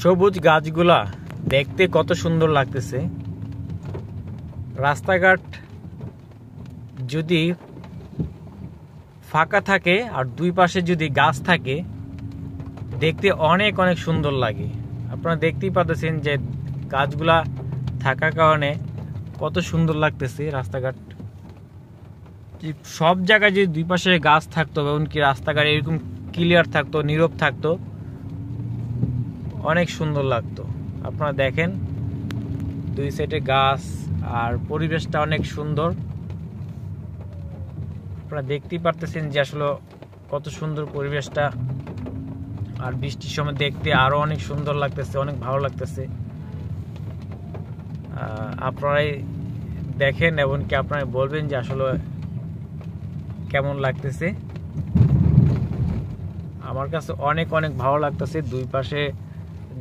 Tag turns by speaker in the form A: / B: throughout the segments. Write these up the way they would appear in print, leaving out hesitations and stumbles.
A: সবুজ গাছগুলা দেখতে কত সুন্দর লাগতেছে। রাস্তাঘাট যদি ফাঁকা থাকে আর দুই পাশে যদি গাছ থাকে দেখতে অনেক অনেক সুন্দর লাগে। আপনারা দেখতেই পাচ্ছেন যে গাছগুলা থাকার কারণে কত সুন্দর লাগতেছে রাস্তাঘাট। সব জায়গায় যদি দুই পাশে গাছ থাকতো এমনকি রাস্তাঘাট এরকম ক্লিয়ার থাকতো, নীরব থাকতো, অনেক সুন্দর লাগতো। আপনারা দেখেন দুই সাইডে গাছ আর পরিবেশটা অনেক সুন্দর। আপনারা দেখতেই পারতেছেন যে আসলে কত সুন্দর পরিবেশটা। আর বৃষ্টির সময় দেখতে আরো অনেক সুন্দর লাগতেছে, অনেক ভালো লাগতেছে। আপনারাই দেখেন এবং কি আপনারা বলবেন যে আসলে কেমন লাগতেছে। আমার কাছে অনেক অনেক ভালো লাগতেছে। দুই পাশে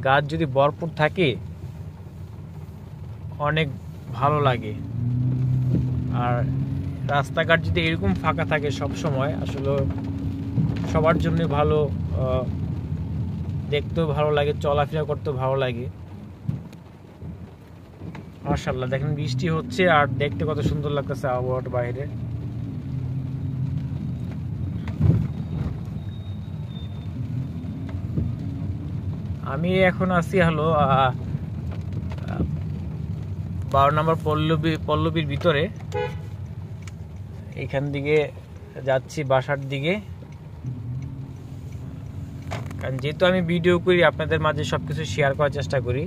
A: গাছ যদি ভরপুর থাকে অনেক ভালো লাগে। আর রাস্তাঘাট যদি এরকম ফাঁকা থাকে সব সময় আসলে সবার জন্য ভালো, দেখতেও ভালো লাগে, চলাফেরা করতেও ভালো লাগে। মাশাআল্লাহ দেখেন বৃষ্টি হচ্ছে আর দেখতে কত সুন্দর লাগতেছে আবহাওয়াটা বাইরে। আমি এখন আছি হলো 12 নম্বর পল্লবীর ভিতরে। এখান দিকে যাচ্ছি বাসার দিকে, কারণ যেহেতু আমি ভিডিও করি আপনাদের মাঝে সবকিছু শেয়ার করার চেষ্টা করি।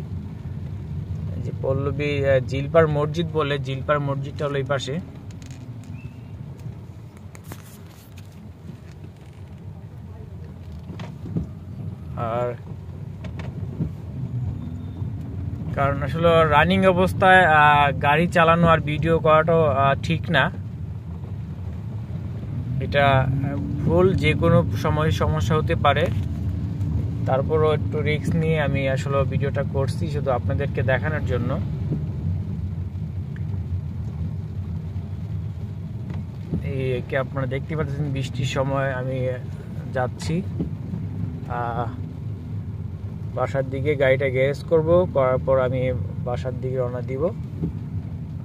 A: যে পল্লবী জিলপার মসজিদ বলে, জিলপার মসজিদটা হলো এই পাশে। আর কারণ আসলে রানিং অবস্থায় গাড়ি চালানো আর ভিডিও করাটাও ঠিক না। এটা ভুল, যে কোনো সময় সমস্যা হতে পারে। তারপরও একটু রিস্ক নিয়ে আমি আসলে ভিডিওটা করছি শুধু আপনাদেরকে দেখানোর জন্য। এই আপনারা দেখতে পাচ্ছেন বৃষ্টির সময় আমি যাচ্ছি বাসার দিকে। গাড়িটা গ্যারেজ করব, করার পর আমি বাসার দিকে রওনা দিব।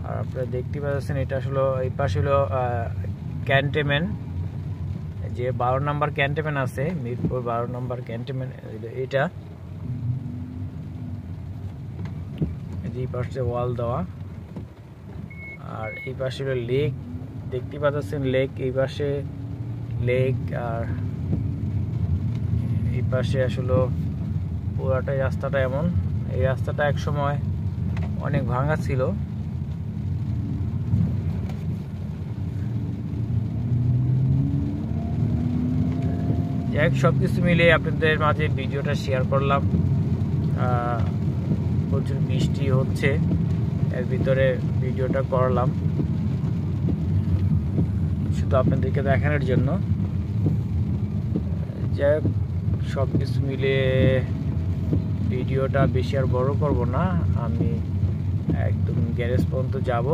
A: আর আপনারা দেখতে পাচ্ছেন এটা আসলে এই পাশে হলো ক্যান্টনমেন্ট, যে 12 নম্বর ক্যান্টনমেন্ট আছে, মিরপুর 12 নম্বর ক্যান্টনমেন্ট। এটা এই পাশে ওয়াল দেওয়া। আর এই পাশে হলো লেক, দেখতে পাচ্ছেন লেক, এই পাশে লেক। আর এই পাশে আসলে পুরাটাই রাস্তাটা এমন। এই রাস্তাটা এক সময় অনেক ভাঙা ছিল। যাই সবকিছু মিলে আপনাদের মাঝে ভিডিওটা শেয়ার করলাম। প্রচুর বৃষ্টি হচ্ছে, এর ভিতরে ভিডিওটা করলাম শুধু আপনাদেরকে দেখানোর জন্য। যাই সবকিছু মিলে ভিডিওটা বেশি আর বড় করব না, আমি একদম গ্যারেজ পর্যন্ত যাব।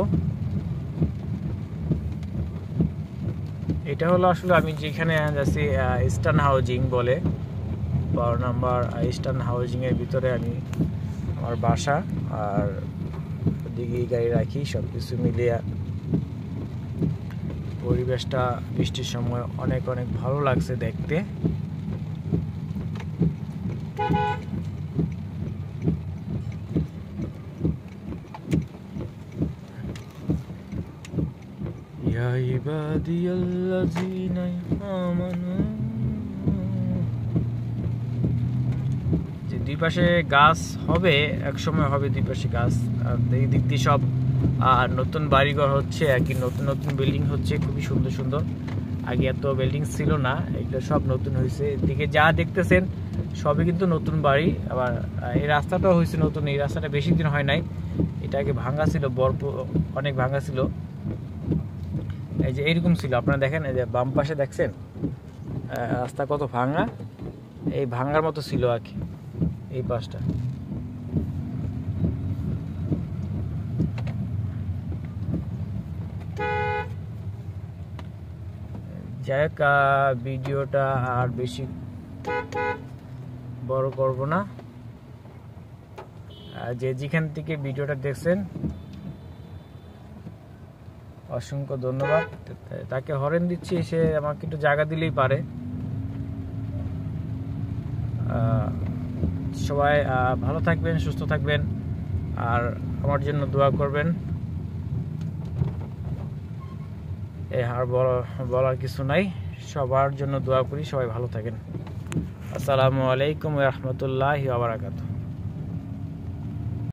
A: এটা হলো আসলে আমি যেখানে যাচ্ছি ইস্টার্ন হাউজিং বলে, 12 নম্বর ইস্টার্ন হাউজিং এর ভিতরে আমি আমার বাসা। আর ওদিকে গাড়ি রাখি। সবকিছু মিলিয়ে পরিবেশটা বৃষ্টির সময় অনেক অনেক ভালো লাগছে দেখতে। ইয়া ইবাদিয়াল্লাযিনা আমানু। যে দুই পাশে গাছ হবে, এক সময় হবে দুই পাশে গাছ। আর এই দিক দিয়ে সব নতুন বাড়িঘর হচ্ছে, একই নতুন নতুন বিল্ডিং হচ্ছে, খুবই সুন্দর সুন্দর। আগে এত বিল্ডিং ছিল না, এটা সব নতুন হয়েছে। এদিকে যা দেখতেছেন সবই কিন্তু নতুন বাড়ি। আবার এই রাস্তাটাও হয়েছে নতুন। এই রাস্তাটা বেশি দিন হয় নাই, এটা আগে ভাঙা ছিল, অনেক ভাঙা ছিল। এই যে এইরকম ছিল, আপনারা দেখেন এই যে বাম পাশে দেখছেন রাস্তা কত ভাঙা, এই ভাঙার মতো ছিল আর কি এই পাশটা। যাই হোক ভিডিওটা আর বেশি বড় করব না। যে যেখান থেকে ভিডিওটা দেখছেন অসংখ্য ধন্যবাদ। তাকে হরেন দিচ্ছি, সে আমাকে একটু জায়গা দিলেই পারে। সবাই ভালো থাকবেন, সুস্থ থাকবেন, আর আমার জন্য দোয়া করবেন। আর বলার কিছু নাই, সবার জন্য দোয়া করি, সবাই ভালো থাকেন। আসসালামু আলাইকুম ওয়া রাহমাতুল্লাহি ওয়া বারাকাতুহু।